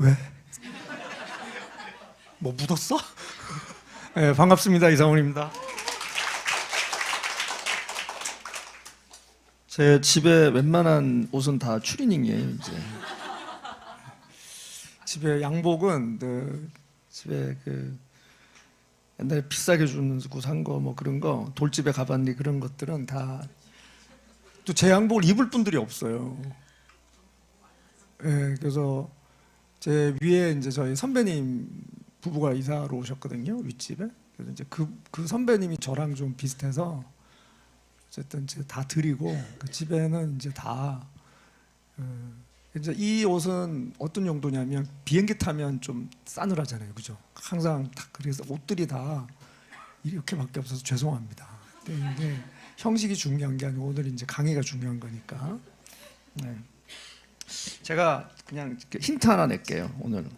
왜? 뭐 묻었어? 네, 반갑습니다. 이상훈입니다. 제 집에 웬만한 옷은 다 추리닝이에요. 이제 집에 양복은 집에 옛날에 비싸게 주고 산 거 뭐 그런 거 돌집에 가봤니 그런 것들은 다 또 제 양복을 입을 분들이 없어요. 네, 그래서 제 위에 이제 저희 선배님 부부가 이사로 오셨거든요, 윗집에. 그래서 이제 그 선배님이 저랑 좀 비슷해서 어쨌든 이제 다 드리고 그 집에는 이제 다 이제 이 옷은 어떤 용도냐면 비행기 타면 좀 싸늘하잖아요, 그죠? 항상 다 그래서 옷들이 다 이렇게밖에 없어서 죄송합니다. 근데 형식이 중요한 게 아니고 오늘 이제 강의가 중요한 거니까. 네. 제가 그냥 힌트 하나 낼게요. 오늘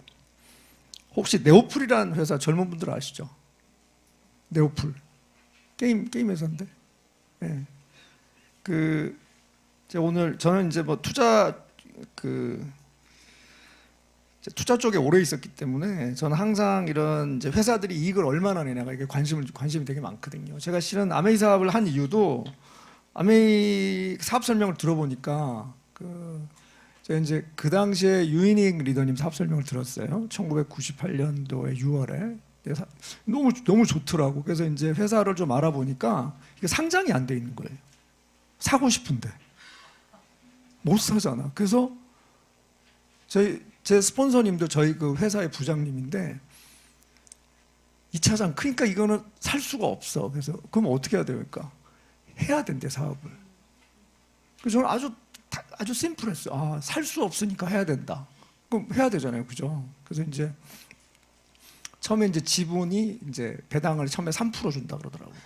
혹시 네오플이라는 회사 젊은 분들 아시죠? 네오플 게임 회사인데. 네. 오늘 저는 이제 뭐 투자 쪽에 오래 있었기 때문에 저는 항상 이런 이제 회사들이 이익을 얼마나 내냐가 이게 관심이 되게 많거든요. 제가 실은 아메이 사업을 한 이유도 아메이 사업 설명을 들어보니까 제가 이제 그 당시에 유이닝 리더님 사업 설명을 들었어요. 1998년도에 6월에 너무 좋더라고. 그래서 이제 회사를 좀 알아보니까 이게 상장이 안 돼 있는 거예요. 사고 싶은데 못 사잖아. 그래서 제 스폰서님도 저희 그 회사의 부장님인데 2차장 그러니까 이거는 살 수가 없어. 그래서 그럼 어떻게 해야 됩니까? 해야 된대, 사업을. 그래서 저는 아주 심플했어요. 아, 살 수 없으니까 해야 된다. 그럼 해야 되잖아요, 그죠? 그래서 이제 처음에 이제 지분이 이제 배당을 처음에 3% 준다 그러더라고요.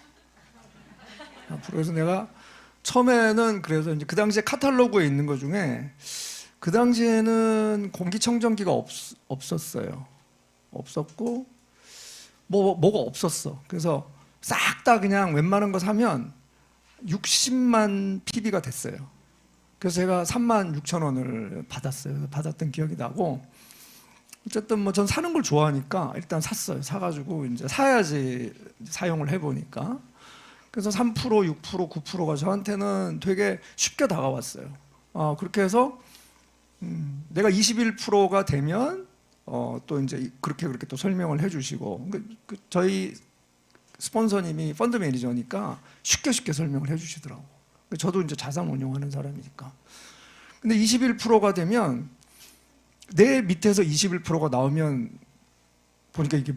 3%. 그래서 내가 처음에는 그래서 이제 그 당시에 카탈로그에 있는 것 중에 그 당시에는 공기청정기가 없었어요. 없었고 뭐가 없었어. 그래서 싹 다 그냥 웬만한 거 사면 60만 PB가 됐어요. 그래서 제가 3만 6천 원을 받았어요. 받았던 기억이 나고 어쨌든 뭐 전 사는 걸 좋아하니까 일단 샀어요. 사가지고 이제 사야지 사용을 해보니까 그래서 3%, 6%, 9%가 저한테는 되게 쉽게 다가왔어요. 그렇게 해서 내가 21%가 되면 또 이제 그렇게 또 설명을 해주시고 저희 스폰서님이 펀드 매니저니까 쉽게 설명을 해주시더라고. 저도 이제 자산 운용하는 사람이니까. 근데 21%가 되면 내 밑에서 21%가 나오면 보니까 이게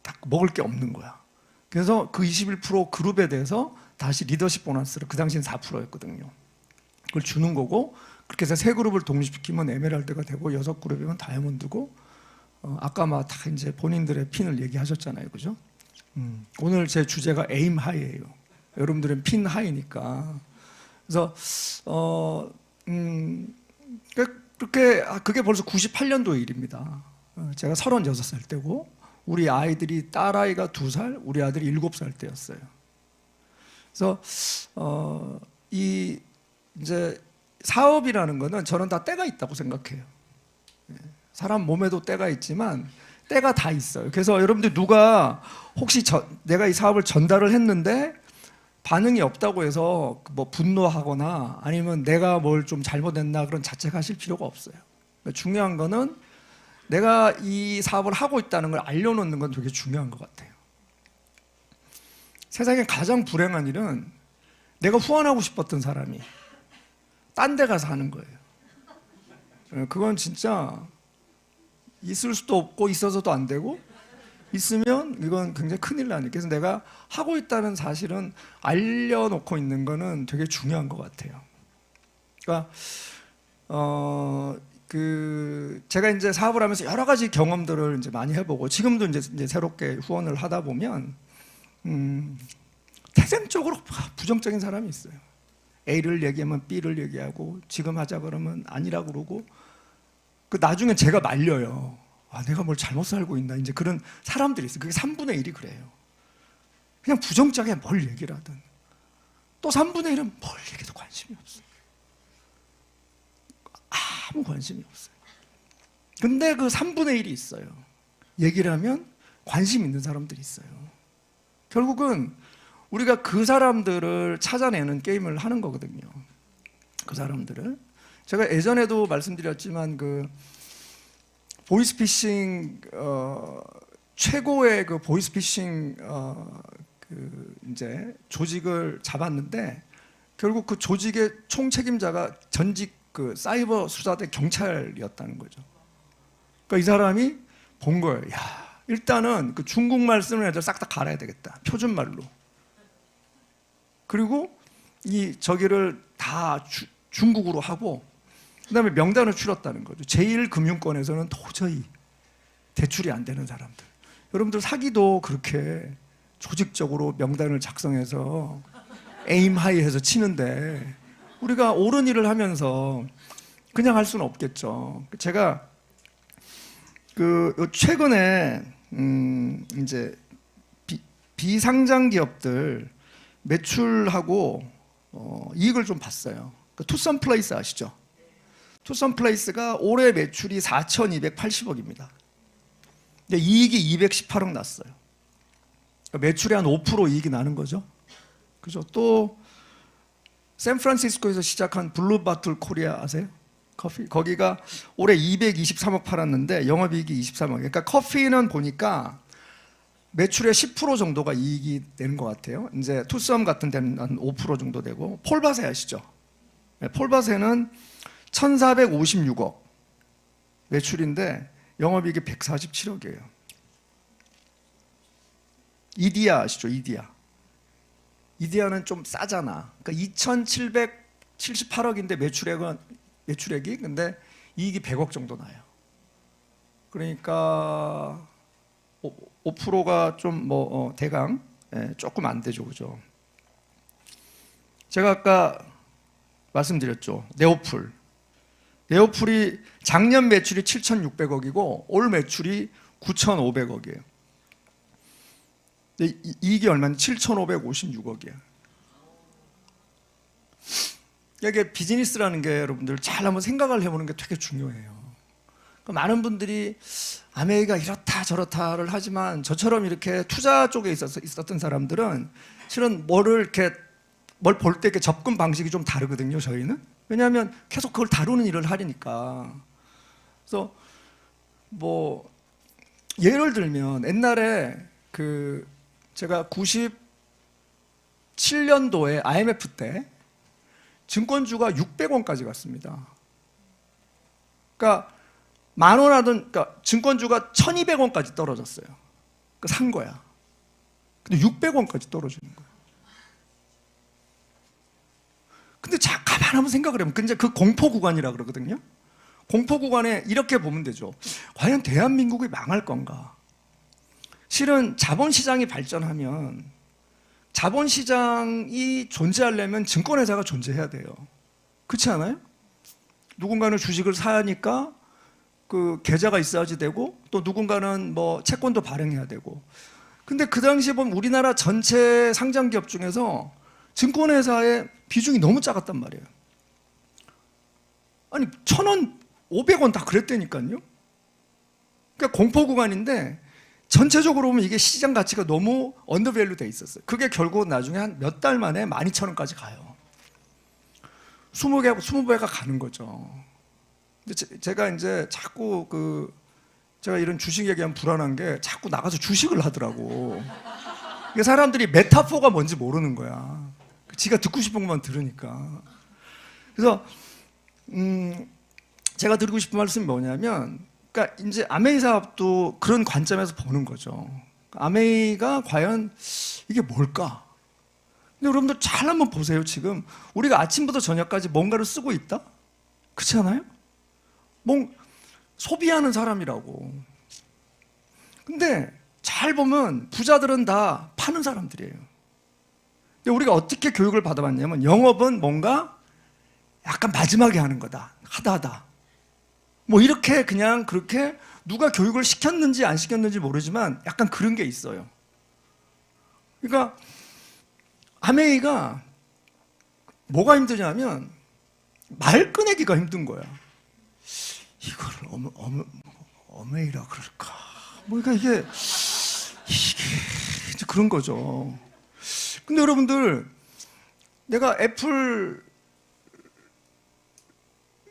딱 먹을 게 없는 거야. 그래서 그 21% 그룹에 대해서 다시 리더십 보너스를 그 당시엔 4%였거든요. 그걸 주는 거고 그렇게 해서 세 그룹을 독립시키면 에메랄드가 되고 6그룹이면 다이아몬드고 아까 막 다 이제 본인들의 핀을 얘기하셨잖아요, 그죠? 오늘 제 주제가 에임 하이예요. 여러분들은 핀 하이니까. 그래서 그게 벌써 98년도 일입니다. 제가 36살 때고 우리 아이들이 딸아이가 2살, 우리 아들이 7살 때였어요. 그래서 이제 사업이라는 거는 저는 다 때가 있다고 생각해요. 사람 몸에도 때가 있지만 때가 다 있어요. 그래서 여러분들 누가 혹시 내가 이 사업을 전달을 했는데 반응이 없다고 해서 뭐 분노하거나 아니면 내가 뭘 좀 잘못했나 그런 자책하실 필요가 없어요. 중요한 거는 내가 이 사업을 하고 있다는 걸 알려놓는 건 되게 중요한 것 같아요. 세상에 가장 불행한 일은 내가 후원하고 싶었던 사람이 딴 데 가서 하는 거예요. 그건 진짜 있을 수도 없고 있어서도 안 되고 있으면 이건 굉장히 큰일 나니까. 그래서 내가 하고 있다는 사실은 알려놓고 있는 거는 되게 중요한 것 같아요. 그러니까 제가 이제 사업을 하면서 여러 가지 경험들을 이제 많이 해보고 지금도 이제 새롭게 후원을 하다 보면 태생적으로 부정적인 사람이 있어요. A를 얘기하면 B를 얘기하고 지금 하자 그러면 아니라고 그러고 나중에 제가 말려요. 내가 뭘 잘못 살고 있나 이제 그런 사람들이 있어요. 그게 3분의 1이 그래요. 그냥 부정적에 뭘 얘기를 하든 또 3분의 1은 뭘 얘기도 관심이 없어요. 아무 관심이 없어요. 근데 그 3분의 1이 있어요. 얘기를 하면 관심 있는 사람들이 있어요. 결국은 우리가 그 사람들을 찾아내는 게임을 하는 거거든요. 그 사람들을. 제가 예전에도 말씀드렸지만 그 보이스피싱 최고의 그 보이스피싱 그 이제 조직을 잡았는데 결국 그 조직의 총책임자가 전직 그 사이버 수사대 경찰이었다는 거죠. 그러니까 이 사람이 본 거예요. 야, 일단은 그 중국말 쓰는 애들 싹 다 갈아야 되겠다. 표준말로. 그리고 이 저기를 다 중국으로 하고 그다음에 명단을 추렸다는 거죠. 제1금융권에서는 도저히 대출이 안 되는 사람들. 여러분들 사기도 그렇게 조직적으로 명단을 작성해서 에임 하이해서 치는데 우리가 옳은 일을 하면서 그냥 할 수는 없겠죠. 제가 그 최근에 이제 비상장 기업들 매출하고 이익을 좀 봤어요. 그 투썸플레이스 아시죠? 투썸플레이스가 올해 매출이 4,280억입니다. 근데 이익이 218억 났어요. 그러니까 매출의 한 5% 이익이 나는 거죠. 그죠? 또 샌프란시스코에서 시작한 블루바틀 코리아 아세요? 커피. 거기가 올해 223억 팔았는데 영업이익이 23억. 그러니까 커피는 보니까 매출의 10% 정도가 이익이 되는 것 같아요. 이제 투썸 같은 데는 한 5% 정도 되고. 폴바세 아시죠? 네, 폴바세는 1,456억 매출인데 영업이익이 147억이에요. 이디야 아시죠? 이디야는 좀 싸잖아. 그러니까 2,778억인데 매출액이 근데 이익이 100억 정도 나요. 그러니까 5%가 좀 뭐 대강 조금 안 되죠, 그죠? 제가 아까 말씀드렸죠. 네오풀이 작년 매출이 7,600억이고 올 매출이 9,500억이에요. 근데 이익이 얼마냐? 7,556억이에요. 이게 비즈니스라는 게 여러분들 잘 한번 생각을 해보는 게 되게 중요해요. 그러니까 많은 분들이 아메이가 이렇다 저렇다를 하지만 저처럼 이렇게 투자 쪽에 있었던 사람들은 실은 뭘 볼 때 접근 방식이 좀 다르거든요, 저희는. 왜냐하면 계속 그걸 다루는 일을 하니까. 그래서 뭐 예를 들면 옛날에 그 제가 97년도에 IMF 때 증권주가 600원까지 갔습니다. 그러니까 만 원 하던, 그러니까 증권주가 1,200원까지 떨어졌어요. 그러니까 산 거야. 근데 600원까지 떨어지는 거야. 근데 가만 한번 생각을 해보면, 근데 그 공포 구간이라 그러거든요. 공포 구간에 이렇게 보면 되죠. 과연 대한민국이 망할 건가? 실은 자본시장이 발전하면 자본시장이 존재하려면 증권회사가 존재해야 돼요. 그렇지 않아요? 누군가는 주식을 사니까 그 계좌가 있어야지 되고 또 누군가는 뭐 채권도 발행해야 되고. 근데 그 당시에 보면 우리나라 전체 상장기업 중에서 증권회사의 비중이 너무 작았단 말이에요. 아니 1,000원, 500원 다 그랬다니까요. 그러니까 공포 구간인데 전체적으로 보면 이게 시장 가치가 너무 언더밸류 돼 있었어요. 그게 결국 나중에 한 몇 달 만에 12,000원까지 가요. 20배가 가는 거죠. 근데 제가 이제 자꾸 제가 이런 주식 얘기하면 불안한 게 자꾸 나가서 주식을 하더라고. 사람들이 메타포가 뭔지 모르는 거야. 지가 듣고 싶은 것만 들으니까. 그래서 제가 드리고 싶은 말씀이 뭐냐면, 그러니까 이제 아메이 사업도 그런 관점에서 보는 거죠. 아메이가 과연 이게 뭘까? 근데 여러분들 잘 한번 보세요. 지금 우리가 아침부터 저녁까지 뭔가를 쓰고 있다? 그렇지 않아요? 소비하는 사람이라고. 근데 잘 보면 부자들은 다 파는 사람들이에요. 근데 우리가 어떻게 교육을 받아봤냐면 영업은 뭔가 약간 마지막에 하는 거다. 하다. 뭐 이렇게 그냥 그렇게 누가 교육을 시켰는지 안 시켰는지 모르지만 약간 그런 게 있어요. 그러니까 아메이가 뭐가 힘드냐면 말 꺼내기가 힘든 거야. 이거를 어메이라 그럴까? 뭐 그러니까 이게 이제 그런 거죠. 근데 여러분들, 내가 애플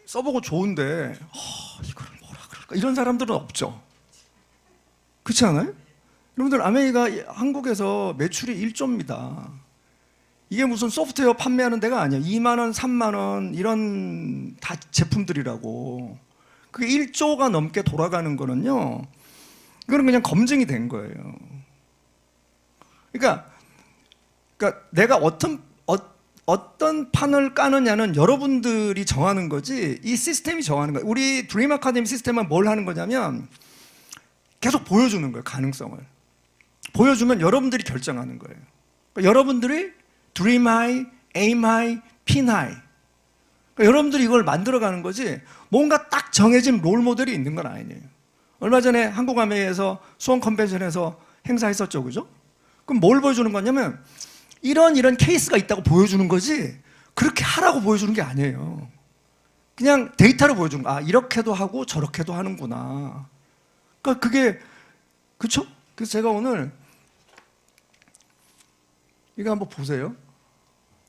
써보고 좋은데 이거를 뭐라 그럴까? 이런 사람들은 없죠. 그렇지 않아요? 여러분들, 아메이가 한국에서 매출이 1조입니다. 이게 무슨 소프트웨어 판매하는 데가 아니에요. 2만 원, 3만 원 이런 다 제품들이라고. 그게 1조가 넘게 돌아가는 거는요, 이거는 그냥 검증이 된 거예요. 그러니까 내가 어떤 판을 까느냐는 여러분들이 정하는 거지, 이 시스템이 정하는 거예요. 우리 드림 아카데미 시스템은 뭘 하는 거냐면 계속 보여주는 거예요. 가능성을 보여주면 여러분들이 결정하는 거예요. 그러니까 여러분들이 드림 하이, 에임 하이, 핀 하이, 그러니까 여러분들이 이걸 만들어가는 거지, 뭔가 딱 정해진 롤 모델이 있는 건 아니에요. 얼마 전에 한국 아메이에서 수원 컨벤션에서 행사했었죠, 그죠? 그럼 뭘 보여주는 거냐면 이런 케이스가 있다고 보여주는 거지, 그렇게 하라고 보여주는 게 아니에요. 그냥 데이터로 보여주는 거. 아, 이렇게도 하고 저렇게도 하는구나. 그러니까 그게, 그쵸? 그래서 제가 오늘 이거 한번 보세요.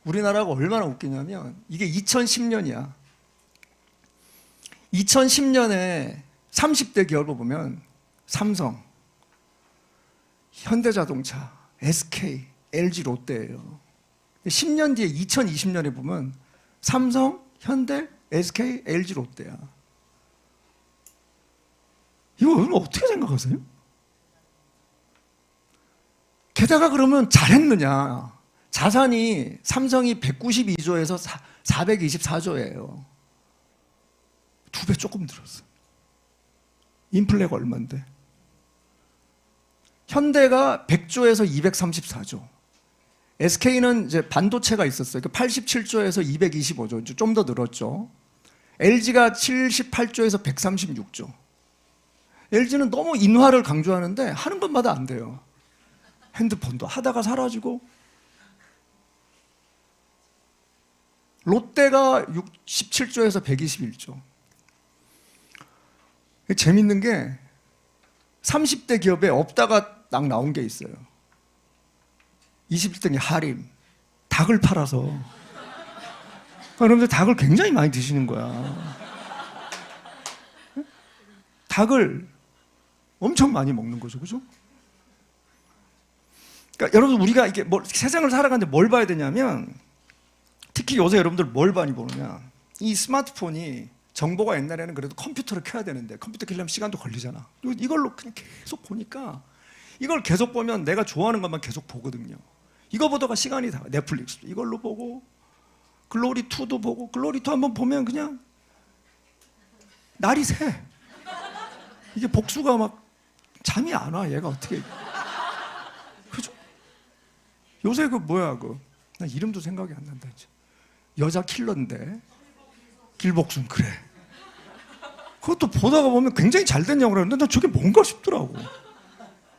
우리나라가 얼마나 웃기냐면, 이게 2010년이야. 2010년에 30대 기업을 보면 삼성, 현대자동차, SK, LG, 롯데예요. 10년 뒤에 2020년에 보면 삼성, 현대, SK, LG, 롯데야. 이거 여러분 어떻게 생각하세요? 게다가 그러면 잘했느냐? 자산이 삼성이 192조에서 424조예요. 2배 조금 늘었어. 인플레가 얼만데? 현대가 100조에서 234조. SK는 이제 반도체가 있었어요. 87조에서 225조, 좀 더 늘었죠. LG가 78조에서 136조. LG는 너무 인화를 강조하는데 하는 것마다 안 돼요. 핸드폰도 하다가 사라지고. 롯데가 17조에서 121조. 재밌는 게 30대 기업에 없다가 딱 나온 게 있어요. 21등이 하림, 닭을 팔아서. 여러분들 닭을 굉장히 많이 드시는 거야. 닭을 엄청 많이 먹는 거죠, 그죠? 그러니까 여러분, 우리가 이게 세상을 살아가는데 뭘 봐야 되냐면, 특히 요새 여러분들 뭘 많이 보느냐, 이 스마트폰이, 정보가 옛날에는 그래도 컴퓨터를 켜야 되는데 컴퓨터 켜려면 시간도 걸리잖아. 이걸로 그냥 계속 보니까, 이걸 계속 보면 내가 좋아하는 것만 계속 보거든요. 이거 보다가 시간이 다, 넷플릭스도 이걸로 보고, 글로리2도 보고, 글로리2 한번 보면 그냥 날이 새. 이게 복수가 막 잠이 안 와. 얘가 어떻게, 그죠? 요새 나 이름도 생각이 안 난다 이제. 여자 킬러인데 길복순. 그래, 그것도 보다가 보면 굉장히 잘 된 영화를 하는데 난 저게 뭔가 싶더라고.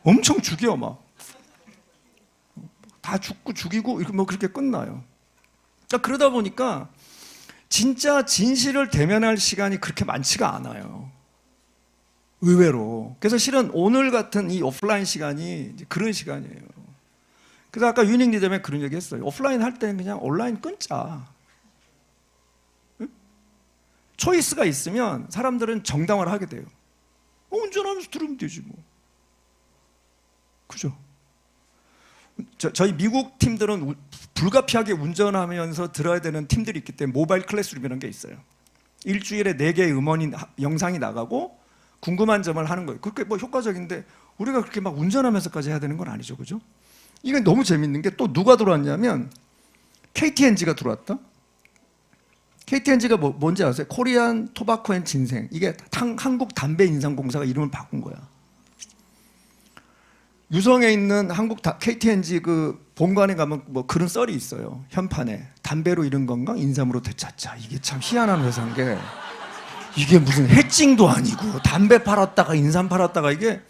엄청 죽여, 막 다 죽고 죽이고 이렇게 그렇게 끝나요. 그러다 보니까 진짜 진실을 대면할 시간이 그렇게 많지가 않아요, 의외로. 그래서 실은 오늘 같은 이 오프라인 시간이 이제 그런 시간이에요. 그래서 아까 유닝 리더맨 그런 얘기 했어요. 오프라인 할 때는 그냥 온라인 끊자. 응? 초이스가 있으면 사람들은 정당화를 하게 돼요. 운전하면서 들으면 되지 뭐. 그죠? 저희 미국 팀들은 불가피하게 운전하면서 들어야 되는 팀들이 있기 때문에 모바일 클래스룸이라는 게 있어요. 일주일에 4개의 음원이, 영상이 나가고 궁금한 점을 하는 거예요. 그렇게 효과적인데 우리가 그렇게 막 운전하면서까지 해야 되는 건 아니죠, 그죠? 이게 너무 재밌는 게, 또 누가 들어왔냐면 KTNG가 들어왔다. KTNG가 뭔지 아세요? 코리안 토바코 앤 진생. 이게 한국 담배 인상공사가 이름을 바꾼 거야. 유성에 있는 한국 KTNG 그 본관에 가면 그런 썰이 있어요. 현판에 담배로 잃은 건강, 인삼으로 되찾자. 이게 참 희한한 회사인 게, 이게 무슨 해칭도 아니고 담배 팔았다가 인삼 팔았다가, 이게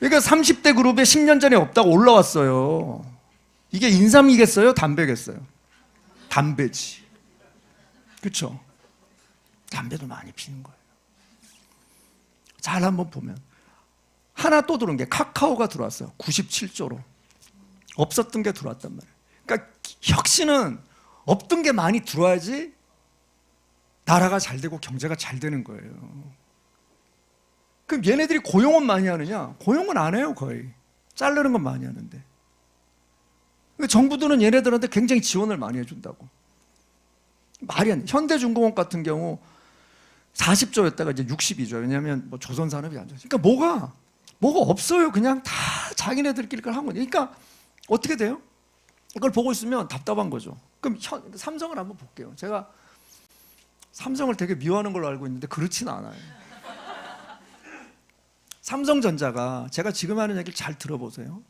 그러니까 30대 그룹에 10년 전에 없다고 올라왔어요. 이게 인삼이겠어요? 담배겠어요? 담배지. 그렇죠? 담배도 많이 피는 거예요. 잘 한번 보면 하나 또 들어온 게 카카오가 들어왔어요. 97조로. 없었던 게 들어왔단 말이에요. 그러니까 혁신은 없던 게 많이 들어와야지 나라가 잘 되고 경제가 잘 되는 거예요. 그럼 얘네들이 고용은 많이 하느냐? 고용은 안 해요, 거의. 자르는 건 많이 하는데. 정부들은 얘네들한테 굉장히 지원을 많이 해준다고. 말이 안 돼. 현대중공업 같은 경우 40조였다가 이제 62조. 왜냐하면 뭐 조선산업이 안 좋아서. 그러니까 뭐가 없어요. 그냥 다 자기네들끼리 걸 한 거예요. 그러니까 어떻게 돼요? 이걸 보고 있으면 답답한 거죠. 그럼 삼성을 한번 볼게요. 제가 삼성을 되게 미워하는 걸로 알고 있는데 그렇지는 않아요. 삼성전자가, 제가 지금 하는 얘기를 잘 들어보세요.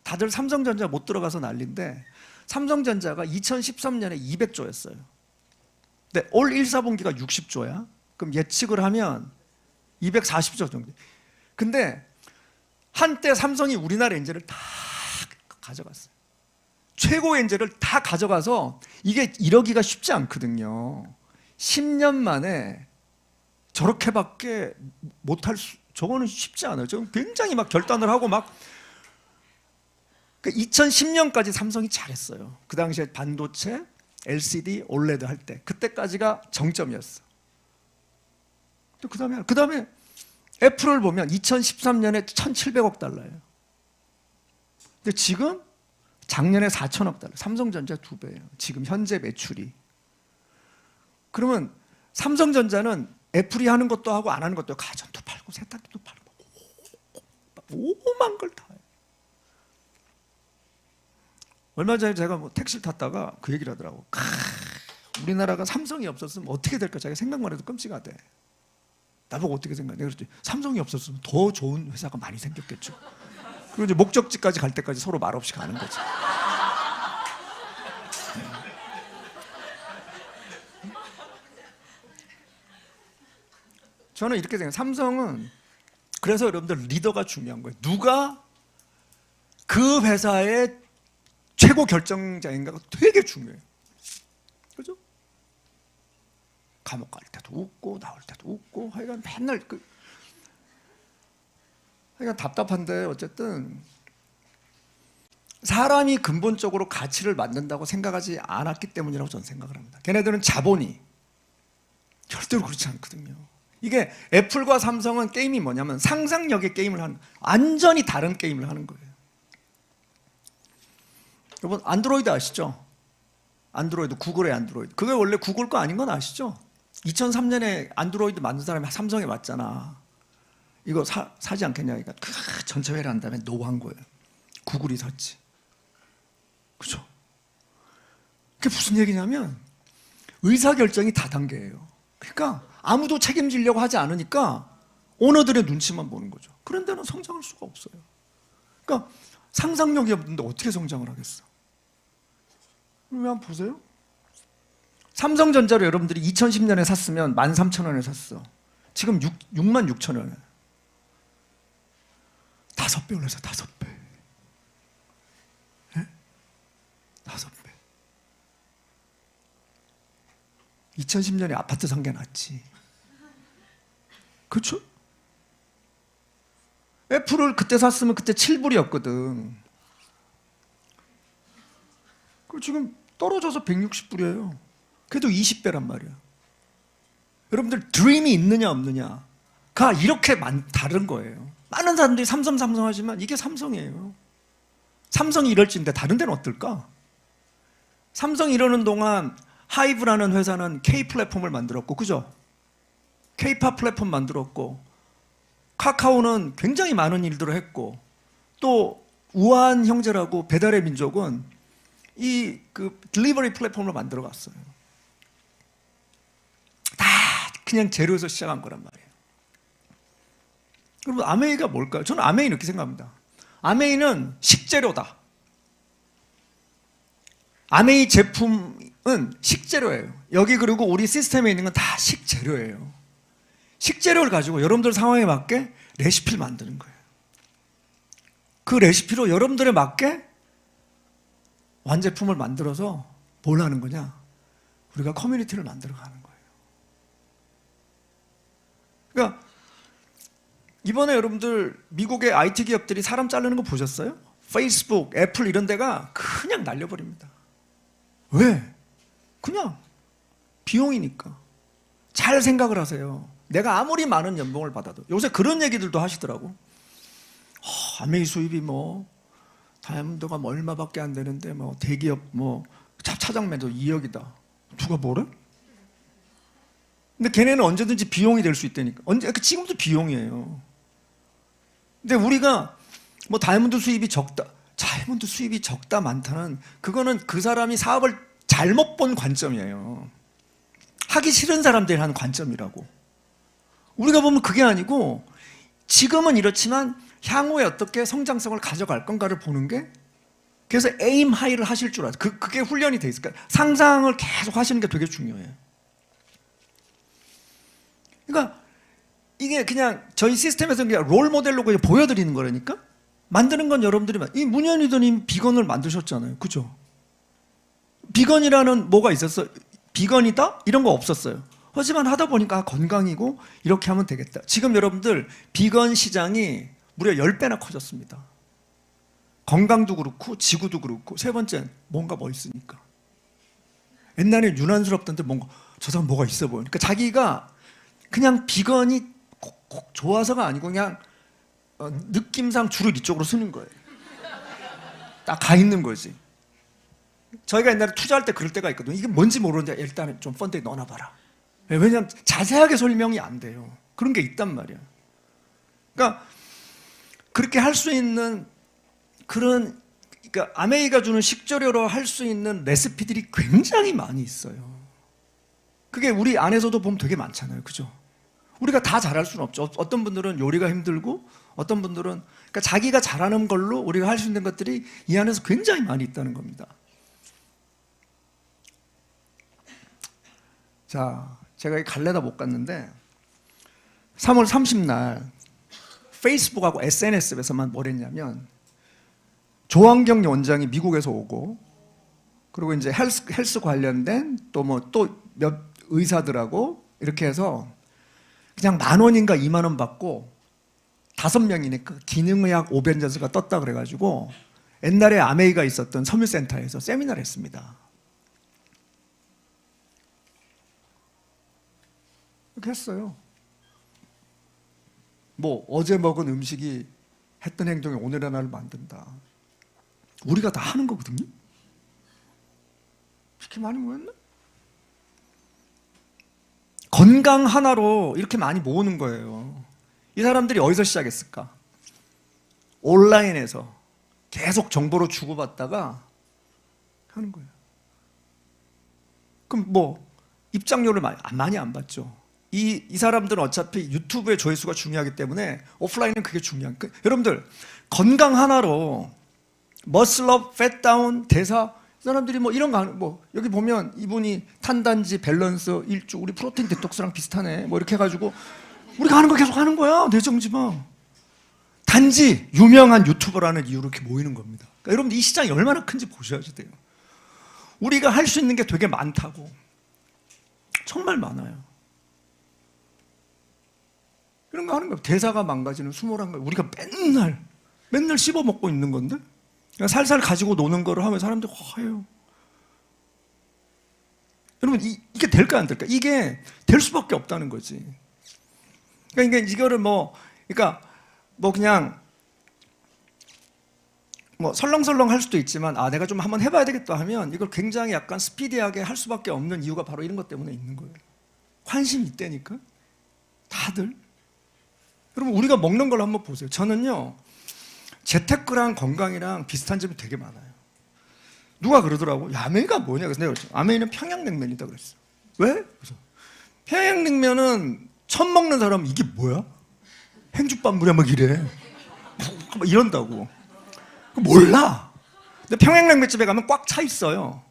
다들 삼성전자 못 들어가서 난리인데 삼성전자가 2013년에 200조였어요. 근데 올 1, 4분기가 60조야. 그럼 예측을 하면 240조 정도. 근데 한때 삼성이 우리나라 엔진을 다 가져갔어요. 최고 엔진을 다 가져가서 이게 이러기가 쉽지 않거든요. 10년 만에 저렇게밖에 못할 수, 저거는 쉽지 않아요. 저는 굉장히 막 결단을 하고 막 2010년까지 삼성이 잘했어요. 그 당시에 반도체, LCD, OLED 할 때 그때까지가 정점이었어. 그 다음에 애플을 보면 2013년에 1,700억 달러예요. 근데 지금 작년에 4천억 달러. 삼성전자 2배예요. 지금 현재 매출이. 그러면 삼성전자는 애플이 하는 것도 하고 안 하는 것도 하고 가전도 팔고 세탁기도 팔고 오만 걸 다 해요. 얼마 전에 제가 뭐 택시를 탔다가 그 얘기를 하더라고. 우리나라가 삼성이 없었으면 어떻게 될까 자기가 생각만 해도 끔찍하대. 나보고 어떻게 생각해? 내가 그랬지. 삼성이 없었으면 더 좋은 회사가 많이 생겼겠죠. 그리고 이제 목적지까지 갈 때까지 서로 말없이 가는 거지. 저는 이렇게 생각해요. 삼성은 그래서 여러분들 리더가 중요한 거예요. 누가 그 회사의 최고 결정자인가가 되게 중요해요. 그죠? 감옥 갈 때도 웃고 나올 때도 웃고 하여간 맨날 하여간 답답한데 어쨌든 사람이 근본적으로 가치를 만든다고 생각하지 않았기 때문이라고 저는 생각을 합니다. 걔네들은 자본이 절대로 그렇지 않거든요. 이게 애플과 삼성은 게임이 뭐냐면 상상력의 게임을 하는, 완전히 다른 게임을 하는 거예요. 여러분 안드로이드 아시죠? 안드로이드, 구글의 안드로이드. 그게 원래 구글 거 아닌 건 아시죠? 2003년에 안드로이드 만든 사람이 삼성에 왔잖아. 이거 사지 않겠냐? 그러니까 전체 회의를 한 다음에 노한 거예요. 구글이 샀지. 그죠? 그게 무슨 얘기냐면 의사결정이 다단계예요. 그러니까 아무도 책임지려고 하지 않으니까 오너들의 눈치만 보는 거죠. 그런 데는 성장할 수가 없어요. 그러니까 상상력이 없는데 어떻게 성장을 하겠어? 그럼 한번 보세요. 삼성전자를 여러분들이 2010년에 샀으면 13,000원에 샀어. 지금 66,000원에. 5배 올라서 5배. 네? 5배. 2010년에 아파트 산 게 낫지. 그렇죠? 애플을 그때 샀으면 그때 7불이었거든. 그 지금 떨어져서 160불이에요. 그래도 20배란 말이야. 여러분들 드림이 있느냐 없느냐가 이렇게 다른 거예요. 많은 사람들이 삼성 하지만 이게 삼성이에요. 삼성이 이럴지인데 다른 데는 어떨까? 삼성이 이러는 동안 하이브라는 회사는 K 플랫폼을 만들었고, 그죠? K-팝 플랫폼 만들었고, 카카오는 굉장히 많은 일들을 했고, 또 우한 형제라고 배달의 민족은 이 딜리버리 플랫폼을 만들어 갔어요. 다 그냥 제로에서 시작한 거란 말이에요. 그럼 아메이가 뭘까요? 저는 아메이 이렇게 생각합니다. 아메이는 식재료다. 아메이 제품은 식재료예요. 여기 그리고 우리 시스템에 있는 건 다 식재료예요. 식재료를 가지고 여러분들 상황에 맞게 레시피를 만드는 거예요. 그 레시피로 여러분들에 맞게 완제품을 만들어서 뭘 하는 거냐? 우리가 커뮤니티를 만들어 가는 거예요. 그러니까 이번에 여러분들 미국의 IT 기업들이 사람 자르는 거 보셨어요? 페이스북, 애플 이런 데가 그냥 날려버립니다. 왜? 그냥 비용이니까. 잘 생각을 하세요. 내가 아무리 많은 연봉을 받아도. 요새 그런 얘기들도 하시더라고. 아메이 수입이 뭐 다이아몬드가 뭐 얼마밖에 안 되는데 뭐 대기업 뭐 차장맨도 2억이다. 누가 뭐래? 근데 걔네는 언제든지 비용이 될 수 있다니까. 지금도 비용이에요. 근데 우리가 뭐 다이아몬드 수입이 적다 많다는, 그거는 그 사람이 사업을 잘못 본 관점이에요. 하기 싫은 사람들이 하는 관점이라고. 우리가 보면 그게 아니고 지금은 이렇지만 향후에 어떻게 성장성을 가져갈 건가를 보는 게, 그래서 에임 하이를 하실 줄 알아요. 그게 훈련이 돼 있을까요? 상상을 계속 하시는 게 되게 중요해요. 그러니까 이게 그냥 저희 시스템에서 그냥 롤 모델로 그냥 보여드리는 거라니까. 만드는 건 여러분들이, 이 문현이더님 비건을 만드셨잖아요. 그죠? 비건이라는 뭐가 있었어? 비건이다? 이런 거 없었어요. 하지만 하다 보니까 건강이고 이렇게 하면 되겠다. 지금 여러분들 비건 시장이 무려 10배나 커졌습니다. 건강도 그렇고 지구도 그렇고, 세 번째는 뭔가 멋있으니까. 옛날에 유난스럽던데 뭔가 저 사람 뭐가 있어 보이니까, 자기가 그냥 비건이 꼭 좋아서가 아니고 그냥 느낌상 줄을 이쪽으로 서는 거예요. 딱 가 있는 거지. 저희가 옛날에 투자할 때 그럴 때가 있거든요. 이게 뭔지 모르는데 일단 좀 펀드에 넣어놔봐라. 왜냐하면 자세하게 설명이 안 돼요. 그런 게 있단 말이야. 그러니까 그렇게 할 수 있는 그런, 그러니까 아메이가 주는 식재료로 할 수 있는 레시피들이 굉장히 많이 있어요. 그게 우리 안에서도 보면 되게 많잖아요. 그죠? 우리가 다 잘할 수는 없죠. 어떤 분들은 요리가 힘들고, 어떤 분들은, 그러니까 자기가 잘하는 걸로 우리가 할 수 있는 것들이 이 안에서 굉장히 많이 있다는 겁니다. 자, 제가 갈래다 못 갔는데 3월 30날 페이스북하고 SNS에서만 뭘 했냐면, 조한경 원장이 미국에서 오고, 그리고 이제 헬스 관련된 또 몇 의사들하고 이렇게 해서 그냥 10,000원인가 20,000원 받고 5명이니까 기능의학 오벤져스가 떴다 그래가지고 옛날에 아메이가 있었던 섬유센터에서 세미나를 했습니다. 이렇게 했어요. 뭐 어제 먹은 음식이 했던 행동이 오늘의 나를 만든다. 우리가 다 하는 거거든요. 이렇게 많이 모였나? 건강 하나로 이렇게 많이 모으는 거예요. 이 사람들이 어디서 시작했을까? 온라인에서 계속 정보를 주고받다가 하는 거예요. 그럼 뭐 입장료를 많이 안 받죠. 이 사람들은 어차피 유튜브의 조회수가 중요하기 때문에 오프라인은 그게 중요한 거예요. 여러분들 건강 하나로 머슬업, 팻다운, 대사, 이 사람들이 뭐 이런 거 하는, 뭐 여기 보면 이분이 탄단지, 밸런스, 일주, 우리 프로테인 디톡스랑 비슷하네 뭐 이렇게 해가지고 우리가 하는 거 계속 하는 거야. 뇌정지방. 단지 유명한 유튜버라는 이유로 이렇게 모이는 겁니다. 그러니까 여러분들 이 시장이 얼마나 큰지 보셔야지 돼요. 우리가 할 수 있는 게 되게 많다고. 정말 많아요. 이런 거 하는 거예요. 대사가 망가지는 수모란 거 우리가 맨날 씹어먹고 있는 건데, 그냥 살살 가지고 노는 거를 하면 사람들이 해요. 여러분 이게 될까 안 될까? 이게 될 수밖에 없다는 거지. 그러니까 이거를 그러니까 그냥 설렁설렁 할 수도 있지만, 내가 좀 한번 해봐야 되겠다 하면 이걸 굉장히 약간 스피디하게 할 수밖에 없는 이유가 바로 이런 것 때문에 있는 거예요. 관심이 있다니까 다들. 여러분 우리가 먹는 걸 한번 보세요. 저는요 재테크랑 건강이랑 비슷한 점이 되게 많아요. 누가 그러더라고. 아메이가 뭐냐? 그래서 내가 그랬죠. 아메이는 평양냉면이다 그랬어. 왜? 그래서 평양냉면은 처음 먹는 사람은 이게 뭐야? 행주밥물이야 막 이래. 막 이런다고. 몰라. 근데 평양냉면집에 가면 꽉 차 있어요.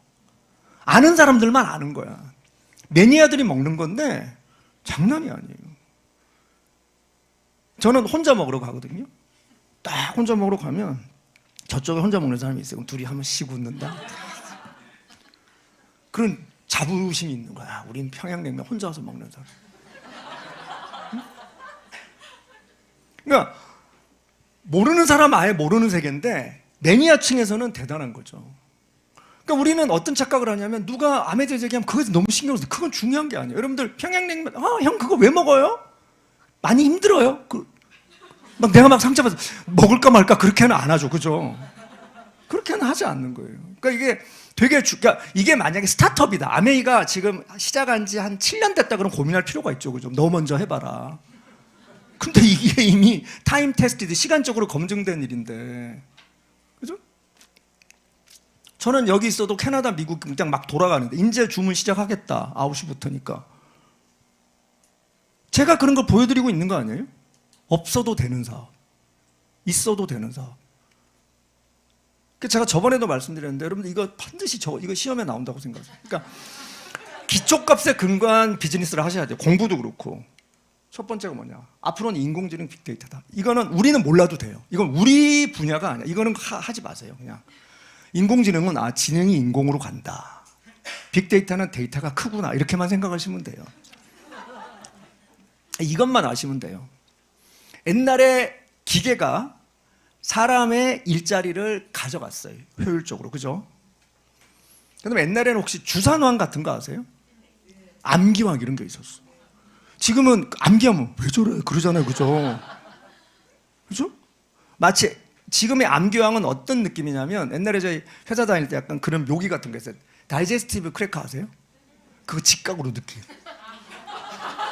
아는 사람들만 아는 거야. 매니아들이 먹는 건데 장난이 아니에요. 저는 혼자 먹으러 가거든요. 딱 혼자 먹으러 가면 저쪽에 혼자 먹는 사람이 있어요. 그럼 둘이 한번 쉬고 웃는다. 그런 자부심이 있는 거야. 우린 평양냉면 혼자 와서 먹는 사람. 응? 그러니까 모르는 사람 아예 모르는 세계인데 매니아층에서는 대단한 거죠. 그러니까 우리는 어떤 착각을 하냐면 누가 암에 대해서 얘기하면 그것에 너무 신경 써서 그건 중요한 게 아니에요. 여러분들 평양냉면 형 그거 왜 먹어요? 많이 힘들어요. 막 내가 막 상처받아서 먹을까 말까 그렇게는 안 하죠. 그죠? 그렇게는 하지 않는 거예요. 그러니까 이게 되게 그러니까 이게 만약에 스타트업이다. 아메이가 지금 시작한 지 한 7년 됐다 그러면 고민할 필요가 있죠. 그죠? 너 먼저 해봐라. 근데 이게 이미 타임 테스트드 시간적으로 검증된 일인데. 그죠? 저는 여기 있어도 캐나다, 미국 그냥 막 돌아가는데 이제 주문 시작하겠다. 9시부터니까. 제가 그런 걸 보여드리고 있는 거 아니에요? 없어도 되는 사업. 있어도 되는 사업. 제가 저번에도 말씀드렸는데 여러분들 이거 반드시 이거 시험에 나온다고 생각해요. 그러니까 기초값에 근거한 비즈니스를 하셔야 돼요. 공부도 그렇고. 첫 번째가 뭐냐? 앞으로는 인공지능 빅데이터다. 이거는 우리는 몰라도 돼요. 이건 우리 분야가 아니야. 이거는 하지 마세요. 그냥 인공지능은 지능이 인공으로 간다. 빅데이터는 데이터가 크구나. 이렇게만 생각하시면 돼요. 이것만 아시면 돼요. 옛날에 기계가 사람의 일자리를 가져갔어요. 효율적으로. 그죠? 그다음에 옛날에는 혹시 주산왕 같은 거 아세요? 암기왕 이런 게 있었어. 지금은 암기하면 왜 저래? 그러잖아요. 그죠? 그죠? 마치 지금의 암기왕은 어떤 느낌이냐면 옛날에 저희 회사 다닐 때 약간 그런 묘기 같은 거 있어요. 다이제스티브 크래커 아세요? 그거 직각으로 느낌.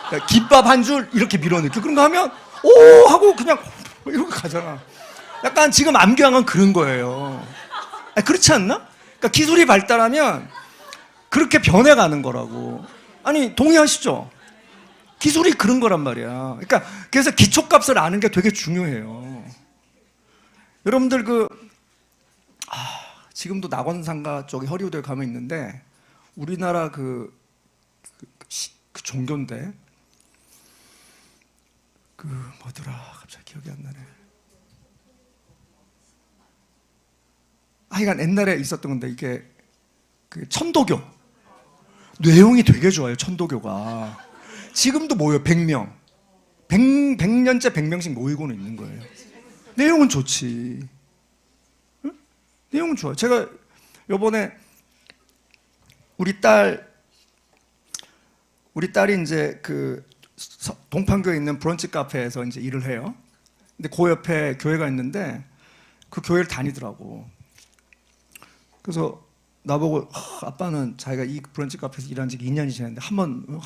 그러니까 김밥 한 줄 이렇게 밀어넣기. 그런 거 하면 오 하고 그냥 이렇게 가잖아. 약간 지금 암기왕은 그런 거예요. 그렇지 않나? 그러니까 기술이 발달하면 그렇게 변해가는 거라고. 아니 동의하시죠? 기술이 그런 거란 말이야. 그러니까 그래서 기초값을 아는 게 되게 중요해요. 여러분들 지금도 낙원상가 쪽에 허리우드에 가면 있는데 우리나라 그 종교인데 뭐더라 갑자기 기억이 안 나네. 하여간 옛날에 있었던 건데 이게 천도교 내용이 되게 좋아요. 천도교가 지금도 모여요. 100명 100년째 100명씩 모이고는 있는 거예요. 내용은 좋지. 응? 내용은 좋아요. 제가 요번에 우리 딸이 이제 동판교에 있는 브런치 카페에서 이제 일을 해요. 근데 그 옆에 교회가 있는데 그 교회를 다니더라고. 그래서 나보고 아빠는 자기가 이 브런치 카페에서 일한 지 2년이 지났는데 한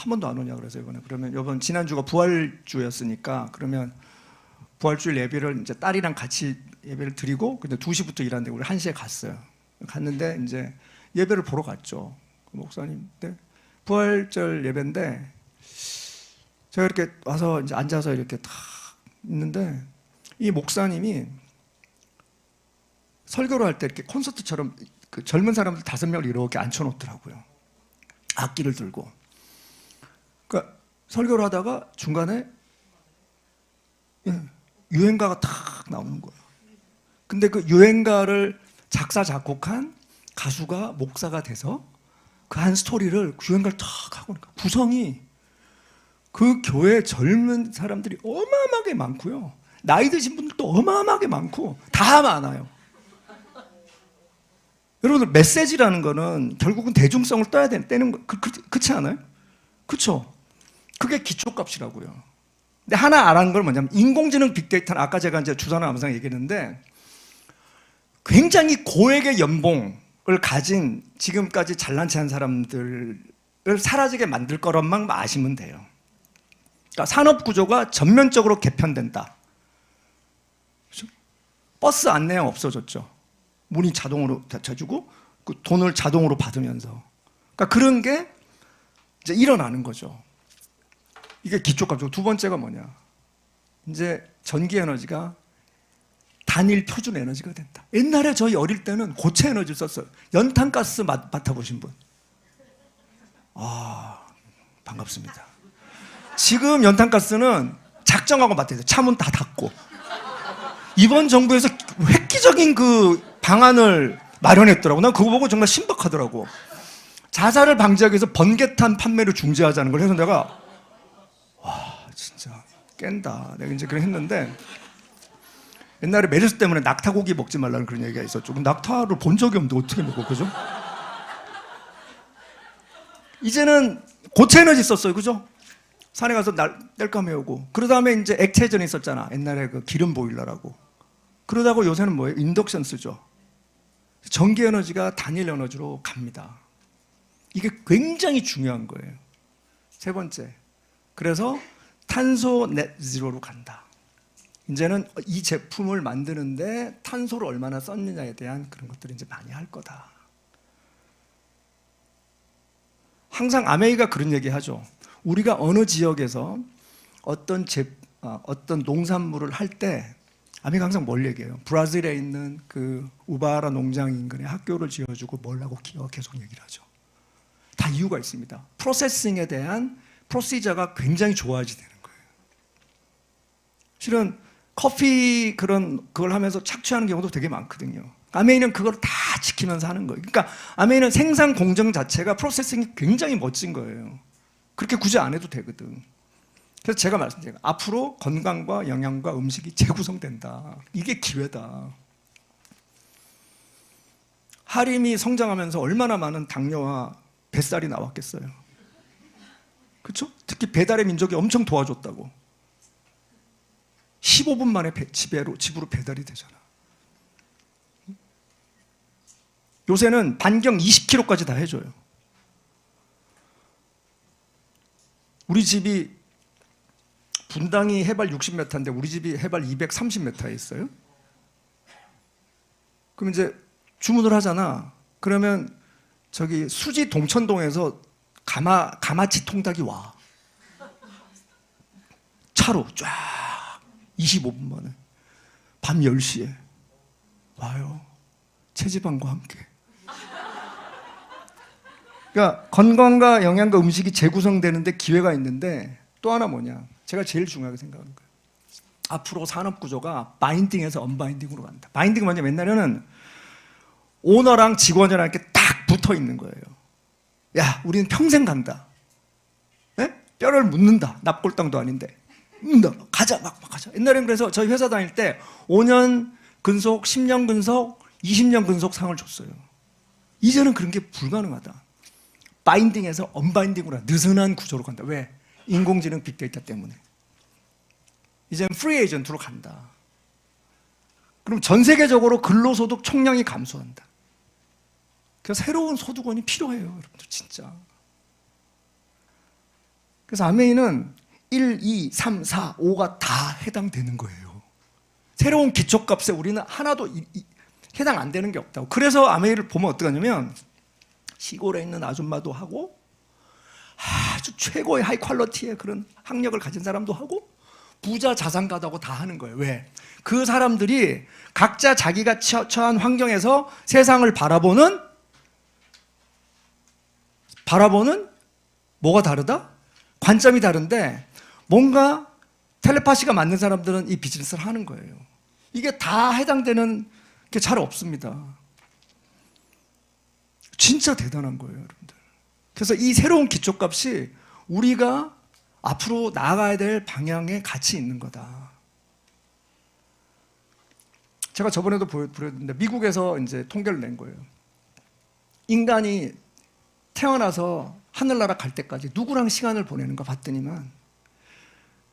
번도 안 오냐 그래서 그러면 이번 지난주가 부활주였으니까 그러면 부활주일 예배를 이제 딸이랑 같이 예배를 드리고 근데 2시부터 일하는데 우리 1시에 갔어요. 갔는데 이제 예배를 보러 갔죠. 목사님. 네. 부활절 예배인데 제가 이렇게 와서 이제 앉아서 이렇게 탁 있는데 이 목사님이 설교를 할 때 이렇게 콘서트처럼 젊은 사람들 5명을 이렇게 앉혀놓더라고요. 악기를 들고. 그러니까 설교를 하다가 중간에 유행가가 탁 나오는 거예요. 근데 그 유행가를 작사 작곡한 가수가 목사가 돼서 그 한 스토리를 유행가를 탁 하고 그러니까 구성이 그 교회 젊은 사람들이 어마어마하게 많고요. 나이 드신 분들도 어마어마하게 많고 다 많아요. 여러분들 메시지라는 거는 결국은 대중성을 떠야 되는 거 그렇지 않아요? 그렇죠? 그게 기초값이라고요. 근데 하나 알아는 건 뭐냐면 인공지능 빅데이터는 아까 제가 이제 주산왕 암상 얘기했는데 굉장히 고액의 연봉을 가진 지금까지 잘난 체한 사람들을 사라지게 만들 거란만 아시면 돼요. 그러니까 산업 구조가 전면적으로 개편된다. 그렇죠? 버스 안내양 없어졌죠. 문이 자동으로 닫혀주고 그 돈을 자동으로 받으면서 그러니까 그런 게 이제 일어나는 거죠. 이게 기초값이고 두 번째가 뭐냐? 이제 전기 에너지가 단일 표준 에너지가 된다. 옛날에 저희 어릴 때는 고체 에너지를 썼어요. 연탄가스 맡아보신 분? 반갑습니다. 지금 연탄가스는 작정하고 맡아야 돼요. 차문 다 닫고. 이번 정부에서 획기적인 방안을 마련했더라고. 난 그거 보고 정말 신박하더라고. 자살을 방지하기 위해서 번개탄 판매를 중지하자는 걸 해서 내가 진짜 깬다. 내가 이제 그래 했는데 옛날에 메르스 때문에 낙타고기 먹지 말라는 그런 얘기가 있었죠. 낙타를 본 적이 없는데 어떻게 먹어, 그죠? 이제는 고체 에너지 썼어요, 그죠? 산에 가서 땔감 해오고. 그 다음에 이제 액체전이 있었잖아. 옛날에 그 기름 보일러라고. 그러다가 요새는 뭐예요? 인덕션 쓰죠. 전기 에너지가 단일 에너지로 갑니다. 이게 굉장히 중요한 거예요. 세 번째. 그래서 탄소 넷 제로로 간다. 이제는 이 제품을 만드는데 탄소를 얼마나 썼느냐에 대한 그런 것들을 이제 많이 할 거다. 항상 아메이가 그런 얘기 하죠. 우리가 어느 지역에서 어떤 농산물을 할 때 아메이가 항상 뭘 얘기해요? 브라질에 있는 그 우바라 농장 인근에 학교를 지어주고 뭘 하고 계속 얘기를 하죠. 다 이유가 있습니다. 프로세싱에 대한 프로시저가 굉장히 좋아지는 거예요. 실은 커피 그걸 하면서 착취하는 경우도 되게 많거든요. 아메이는 그걸 다 지키면서 하는 거예요. 그러니까 아메이는 생산 공정 자체가 프로세싱이 굉장히 멋진 거예요. 그렇게 굳이 안 해도 되거든. 그래서 제가 말씀드려요. 앞으로 건강과 영양과 음식이 재구성된다. 이게 기회다. 하림이 성장하면서 얼마나 많은 당뇨와 뱃살이 나왔겠어요. 그렇죠? 특히 배달의 민족이 엄청 도와줬다고. 15분 만에 집으로 배달이 되잖아. 요새는 반경 20km까지 다 해줘요. 우리 집이 분당이 해발 60m인데 우리 집이 해발 230m에 있어요. 그럼 이제 주문을 하잖아. 그러면 저기 수지 동천동에서 가마치 통닭이 와. 차로 쫙 25분 만에 밤 10시에 와요. 체지방과 함께. 그러니까 건강과 영양과 음식이 재구성되는데 기회가 있는데 또 하나 뭐냐. 제가 제일 중요하게 생각하는 거예요. 앞으로 산업 구조가 바인딩에서 언바인딩으로 간다. 바인딩은 뭐냐면 옛날에는 오너랑 직원이랑 이렇게 딱 붙어 있는 거예요. 야, 우리는 평생 간다. 네? 뼈를 묻는다. 납골당도 아닌데. 가자, 막 가자. 옛날엔 그래서 저희 회사 다닐 때 5년 근속, 10년 근속, 20년 근속 상을 줬어요. 이제는 그런 게 불가능하다. 바인딩에서 언바인딩으로 느슨한 구조로 간다. 왜? 인공지능 빅데이터 때문에. 이제는 프리 에이전트로 간다. 그럼 전 세계적으로 근로소득 총량이 감소한다. 그래서 새로운 소득원이 필요해요, 여러분들 진짜. 그래서 아메이는 1, 2, 3, 4, 5가 다 해당되는 거예요. 새로운 기초값에 우리는 하나도 해당 안 되는 게 없다고. 그래서 아메이를 보면 어떡하냐면 시골에 있는 아줌마도 하고 아주 최고의 하이 퀄리티의 그런 학력을 가진 사람도 하고 부자 자산가다고 다 하는 거예요. 왜? 그 사람들이 각자 자기가 처한 환경에서 세상을 바라보는 뭐가 다르다? 관점이 다른데 뭔가 텔레파시가 맞는 사람들은 이 비즈니스를 하는 거예요. 이게 다 해당되는 게 잘 없습니다. 진짜 대단한 거예요, 여러분들. 그래서 이 새로운 기초값이 우리가 앞으로 나아가야 될 방향에 같이 있는 거다. 제가 저번에도 보여드렸는데 미국에서 이제 통계를 낸 거예요. 인간이 태어나서 하늘나라 갈 때까지 누구랑 시간을 보내는가 봤더니만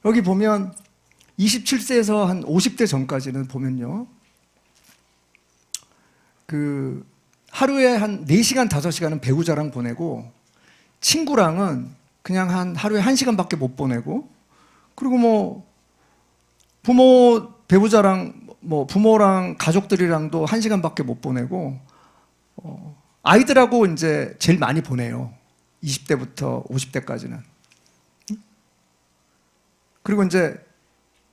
여기 보면 27세에서 한 50대 전까지는 보면요. 그 하루에 한 4시간, 5시간은 배우자랑 보내고 친구랑은 그냥 한 하루에 1시간밖에 못 보내고 그리고 뭐 부모랑 가족들이랑도 1시간밖에 못 보내고 아이들하고 이제 제일 많이 보내요. 20대부터 50대까지는. 그리고 이제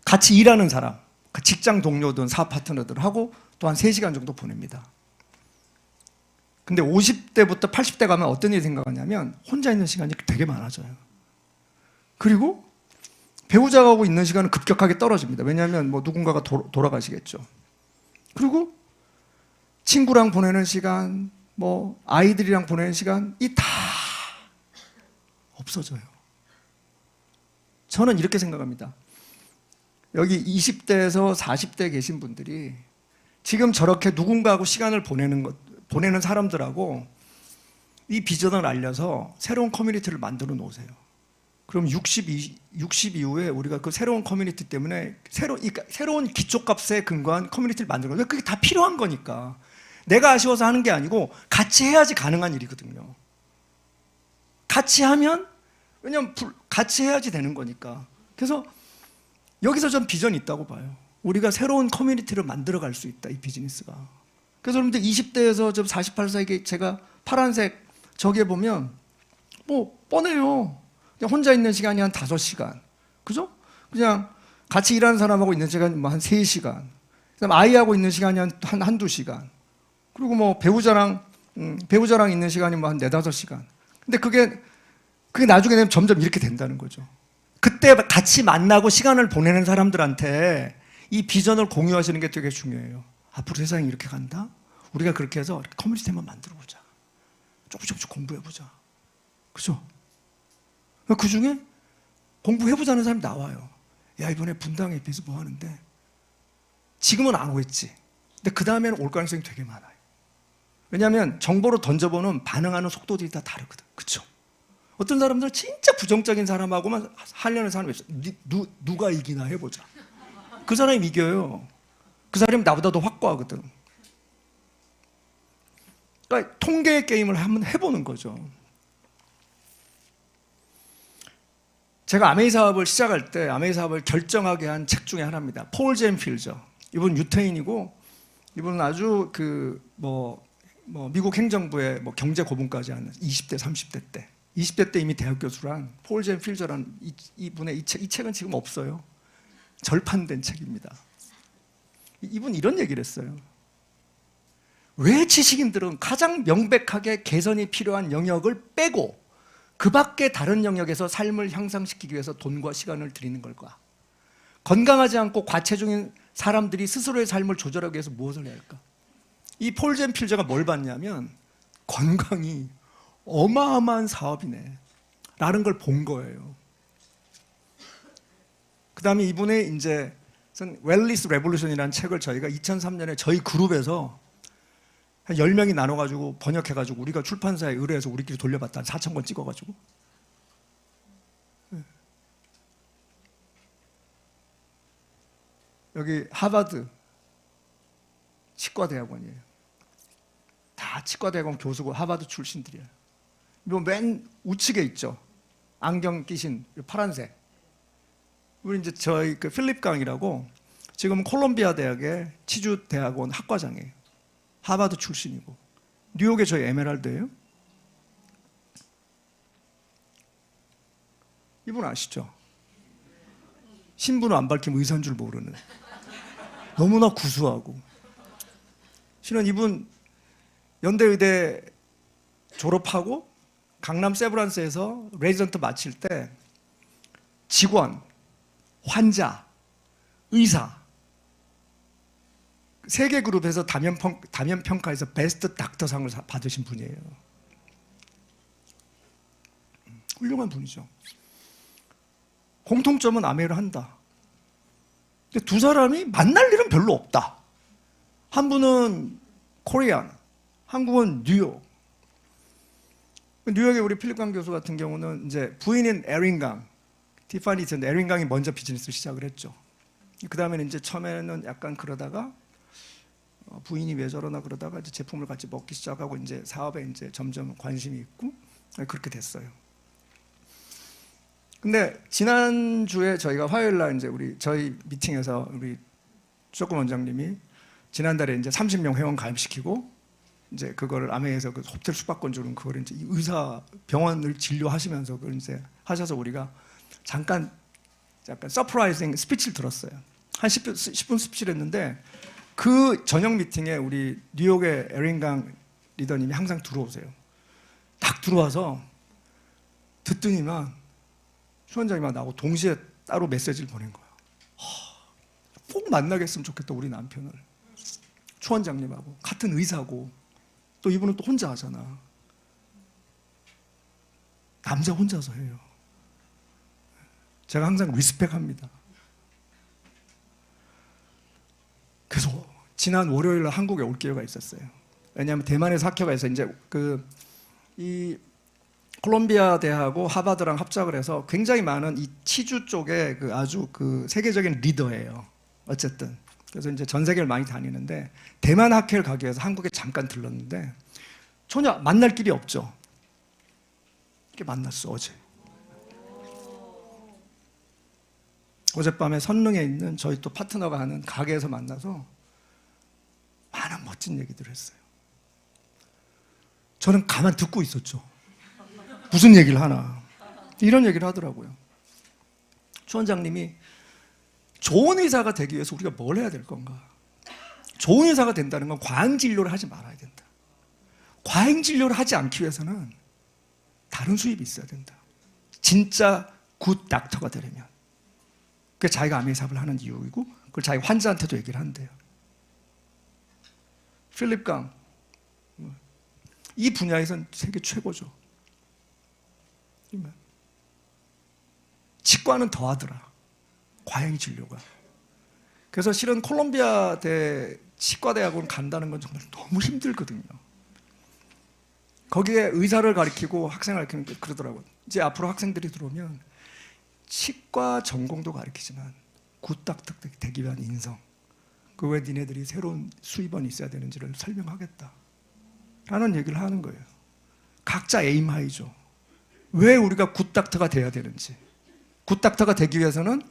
같이 일하는 사람, 직장 동료든 사업 파트너들하고 또 한 3시간 정도 보냅니다. 근데 50대부터 80대 가면 어떤 일이 생각하냐면 혼자 있는 시간이 되게 많아져요. 그리고 배우자하고 있는 시간은 급격하게 떨어집니다. 왜냐하면 뭐 누군가가 돌아가시겠죠. 그리고 친구랑 보내는 시간, 뭐 아이들이랑 보내는 시간이 다 없어져요. 저는 이렇게 생각합니다. 여기 20대에서 40대 계신 분들이 지금 저렇게 누군가하고 시간을 보내는 사람들하고 이 비전을 알려서 새로운 커뮤니티를 만들어 놓으세요. 그럼 60 이후에 우리가 그 새로운 커뮤니티 때문에 새로운 기초값에 근거한 커뮤니티를 만드는 거예요. 그게 다 필요한 거니까. 내가 아쉬워서 하는 게 아니고 같이 해야지 가능한 일이거든요. 같이 하면, 왜냐면 같이 해야지 되는 거니까. 그래서 여기서 전 비전이 있다고 봐요. 우리가 새로운 커뮤니티를 만들어 갈 수 있다, 이 비즈니스가. 그래서 여러분들 20대에서 좀 48세기 제가 파란색 저기에 보면 뭐 뻔해요. 그냥 혼자 있는 시간이 한 5시간. 그죠? 그냥 같이 일하는 사람하고 있는 시간이 뭐 한 3시간. 그다음 아이하고 있는 시간이 한두 시간. 그리고 뭐 배우자랑 있는 시간이 뭐 한 4-5시간. 근데 그게 나중에 되면 점점 이렇게 된다는 거죠. 그때 같이 만나고 시간을 보내는 사람들한테 이 비전을 공유하시는 게 되게 중요해요. 앞으로 세상이 이렇게 간다? 우리가 그렇게 해서 커뮤니티 한번 만들어보자. 조금씩 공부해보자. 그죠? 그 중에 공부해보자는 사람이 나와요. 야, 이번에 분당 에피스 뭐 하는데? 지금은 안 오겠지. 근데 그 다음에는 올 가능성이 되게 많아요. 왜냐하면 정보로 던져보는 반응하는 속도들이 다 다르거든. 그쵸? 어떤 사람들은 진짜 부정적인 사람하고만 하려는 사람이 있어. 누가 이기나 해보자. 그 사람이 이겨요. 그 사람이 나보다 더 확고하거든. 그러니까 통계의 게임을 한번 해보는 거죠. 제가 아메이 사업을 시작할 때 아메이 사업을 결정하게 한 책 중에 하나입니다. 폴 제임 필저. 이분 유태인이고 이분은 아주 미국 행정부의 경제 고문까지 하는 20대, 30대 때. 20대 때 이미 대학 교수란 폴 제임 필저라는 이분의 이 책은 지금 없어요. 절판된 책입니다. 이분 이런 얘기를 했어요. 왜 지식인들은 가장 명백하게 개선이 필요한 영역을 빼고 그 밖에 다른 영역에서 삶을 향상시키기 위해서 돈과 시간을 들이는 걸까? 건강하지 않고 과체중인 사람들이 스스로의 삶을 조절하기 위해서 무엇을 해야 할까? 이 폴 제임 필저가 뭘 봤냐면 건강이 어마어마한 사업이네 라는 걸 본 거예요. 그 다음에 이분의 이제 웰리스 레볼루션이라는 책을 저희가 2003년에 저희 그룹에서 한 10명이 나눠가지고 번역해가지고 우리가 출판사에 의뢰해서 우리끼리 돌려봤다. 4,000권 찍어가지고. 여기 하버드 치과대학원이에요. 다 치과대학원 교수고 하버드 출신들이에요. 이거 맨 우측에 있죠. 안경 끼신 파란색. 우리 이제 저희 필립 강이라고 지금 콜롬비아 대학의 치주 대학원 학과장이에요. 하버드 출신이고 뉴욕에 저희 에메랄드예요. 이분 아시죠? 신분을 안 밝히면 의사인 줄 모르는 너무나 구수하고 실은 이분 연대의대 졸업하고 강남 세브란스에서 레지던트 마칠 때 직원, 환자, 의사 세 개 그룹에서 담임 평가에서 베스트 닥터상을 받으신 분이에요. 훌륭한 분이죠. 공통점은 아메이를 한다. 근데 두 사람이 만날 일은 별로 없다. 한 분은 코리안, 한국은 뉴욕. 뉴욕의 우리 필립 강 교수 같은 경우는 이제 부인인 에린 강, 티파니 전 에린 강이 먼저 비즈니스를 시작을 했죠. 그 다음에는 이제 처음에는 약간 그러다가 부인이 왜 저러나 그러다가 이제 제품을 같이 먹기 시작하고 이제 사업에 이제 점점 관심이 있고 그렇게 됐어요. 근데 지난주에 저희가 화요일 날 이제 저희 미팅에서 우리 조금 원장님이 지난달에 이제 30명 회원 가입시키고 이제 그거를 아메이에서 그 호텔 숙박권 주는 그걸 이제 의사 병원을 진료하시면서 그걸 이제 하셔서 우리가 잠깐 약간 서프라이징 스피치를 들었어요. 한 10분 스피치를 했는데 그 저녁 미팅에 우리 뉴욕의 에린강 리더님이 항상 들어오세요. 딱 들어와서 듣더니만 추 원장님하고 나하고 동시에 따로 메시지를 보낸 거예요. 꼭 만나겠으면 좋겠다 우리 남편을. 추 원장님하고 같은 의사고 또 이분은 또 혼자 하잖아. 남자 혼자서 해요. 제가 항상 리스펙합니다. 지난 월요일 날 한국에 올 기회가 있었어요. 왜냐하면 대만에서 학교가 있어. 이제 이 콜롬비아 대하고 하버드랑 합작을 해서 굉장히 많은 이 치주 쪽에 아주 세계적인 리더예요. 어쨌든 그래서 이제 전 세계를 많이 다니는데 대만 학회를 가기 위해서 한국에 잠깐 들렀는데 전혀 만날 길이 없죠. 이렇게 만났어 어제. 어젯밤에 선릉에 있는 저희 또 파트너가 하는 가게에서 만나서 많은 멋진 얘기들을 했어요. 저는 가만 듣고 있었죠. 무슨 얘기를 하나. 이런 얘기를 하더라고요. 추 원장님이 좋은 의사가 되기 위해서 우리가 뭘 해야 될 건가? 좋은 의사가 된다는 건 과잉진료를 하지 말아야 된다. 과잉진료를 하지 않기 위해서는 다른 수입이 있어야 된다. 진짜 굿 닥터가 되려면. 그게 자기가 암의 사업을 하는 이유이고 그걸 자기 환자한테도 얘기를 한대요. 필립 강, 이 분야에선 세계 최고죠. 치과는 더하더라. 과잉 진료가. 그래서 실은 콜롬비아 치과대학원 간다는 건 정말 너무 힘들거든요. 거기에 의사를 가르치고 학생을 가르치는 그러더라고요. 이제 앞으로 학생들이 들어오면 치과 전공도 가르치지만 굿닥터 되기 위한 인성, 그 왜 니네들이 새로운 수입원이 있어야 되는지를 설명하겠다 라는 얘기를 하는 거예요. 각자 에임 하이죠. 왜 우리가 굿닥터가 돼야 되는지. 굿닥터가 되기 위해서는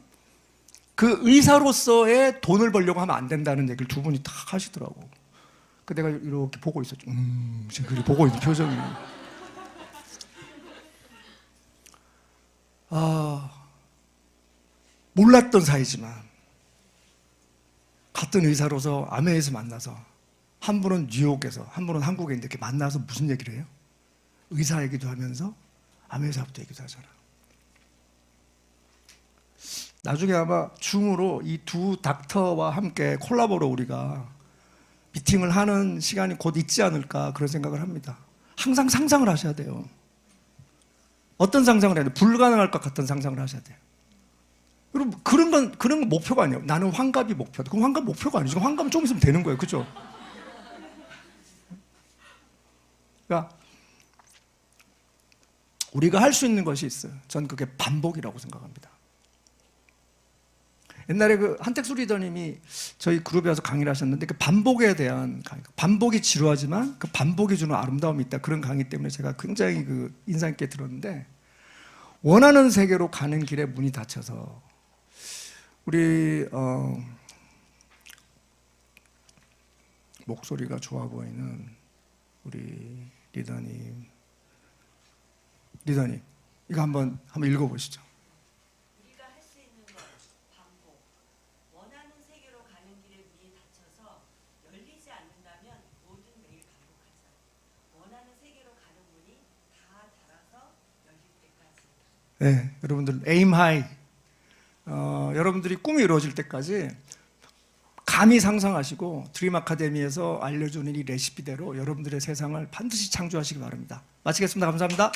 그 의사로서의 돈을 벌려고 하면 안 된다는 얘기를 두 분이 딱 하시더라고. 그 내가 이렇게 보고 있었죠. 지금 그렇게 보고 있는 표정이. 몰랐던 사이지만 같은 의사로서 아메에서 만나서 한 분은 뉴욕에서 한 분은 한국에 있는데 이렇게 만나서 무슨 얘기를 해요? 의사 얘기도 하면서 암의 사업도 얘기도 하잖아. 나중에 아마 줌으로 이 두 닥터와 함께 콜라보로 우리가 미팅을 하는 시간이 곧 있지 않을까 그런 생각을 합니다. 항상 상상을 하셔야 돼요. 어떤 상상을 해야 돼요? 불가능할 것 같은 상상을 하셔야 돼요. 여러분 그런 건 목표가 아니에요. 나는 환갑이 목표다. 그럼 환갑 목표가 아니죠. 환갑은 좀 있으면 되는 거예요. 그죠? 그러니까 우리가 할 수 있는 것이 있어요. 전 그게 반복이라고 생각합니다. 옛날에 한택수 리더님이 저희 그룹에 와서 강의를 하셨는데 그 반복에 대한 강의, 반복이 지루하지만 그 반복이 주는 아름다움이 있다. 그런 강의 때문에 제가 굉장히 인상 있게 들었는데 원하는 세계로 가는 길에 문이 닫혀서 우리 목소리가 좋아 보이는 우리 리더님 이거 한번 읽어보시죠. 우리가 할 수 있는 것 반복. 원하는 세계로 가는 길에 문이 닫혀서 열리지 않는다면 모든 매일 반복하자. 원하는 세계로 가는 문이 다 닫아서 열릴 때까지. 네, 여러분들 에임 하이. 여러분들이 꿈이 이루어질 때까지 감히 상상하시고 드림 아카데미에서 알려주는 이 레시피대로 여러분들의 세상을 반드시 창조하시기 바랍니다. 마치겠습니다. 감사합니다.